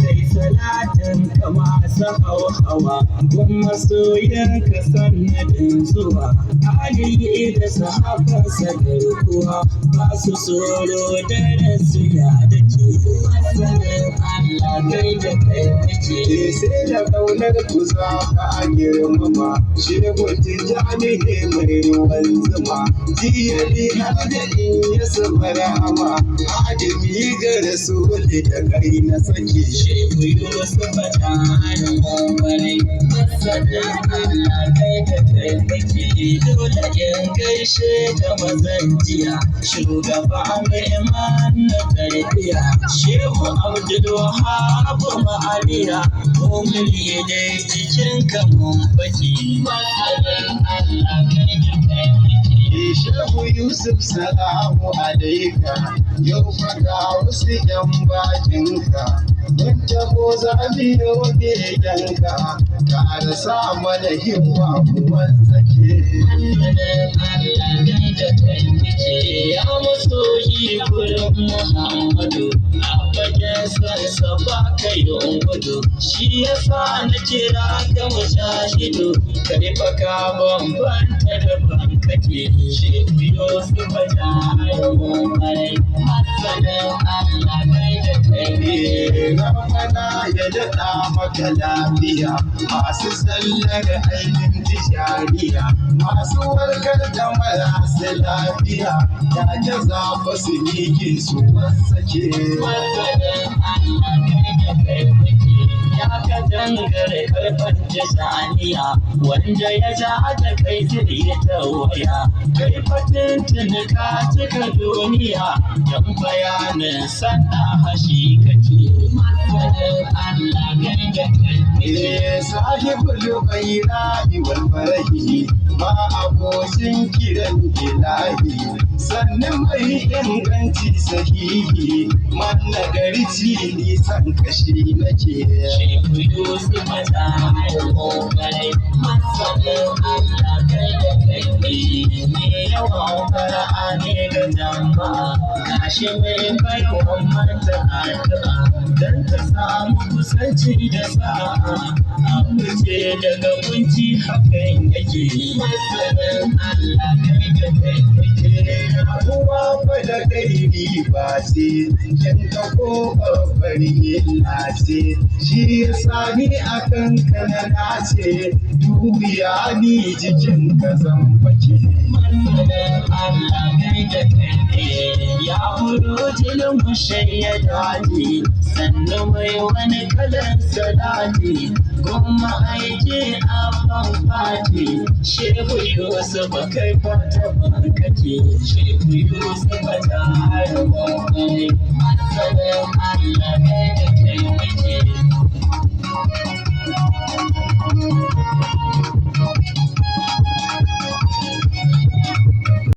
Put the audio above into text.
kai salatin kama hawa gun masoyanka sannadin zuwa Ali da sahabansa garkuwa ba su tsoro da rasu ya dake masanin Allah kai da kai nake sai da kaunar ku za ka girmama shehu tijjani ne mai ruwan zuma jiyali har da in ya saba rahama adami ga rasuli da kai na sake shehu Yusuf ta hannun kwarai masanin Allah kai da kai nake dole in gaishe da mazan jiya shugaba mai iman na tarbiya shehu Abdul Wahab ma'aliya mumini dai cikin kamun baki masanin Allah kai da kai nake shehu Yusuf salamu alaika yau faga wasu yan bakinka mun tabo za mu yi begenka ka rasa mana himma kuma sake ya masoyi gurin Muhammadu a fagen sansa ba kai don gudu shi yasa na kira ka mushahidu kai fa ka bambanta da ban kake shi biyo su fata ayyukan kwarai masanin Allah kai da kai Rabbana ya daɗa maka lafiya masu sallar ainihin tijariya masu warkar da marasa lafiya ya jaza fa su miƙe su wasake ya ka dangare karfan jisaniya wanda ya ja da kai zai ya tawaya kai fatin ka cika duniya don bayanin sana hashi kake masanin Allah kai da kai sahibul bayrahi wal farahi ma abokin kiran ilahi sannan mai inganci sahihi man nagarci nisan kashi nake shehu Yusuf ta hannun kwarai masanin Allah kai da kai ne yawan fara'a ne ga jama'a gashi mai baiwan mata addu'a don ta samu kusanci da sa'a amince daga kunci hakan yake masanin Allah kai da kai Ruwa fa da gaibi ba ce, yan ka ko babbar illa ce, shi ya sani a kan kanana ce, duniya ni jikin ka zan fake. masanin Allah kai da kai ya furo jinin mushe ya daji sannan mai wani kalan salati kuma aiki a fanfati shehu Yusuf kai fata barkake shehu Yusuf ta hannun kwarai masanin Allah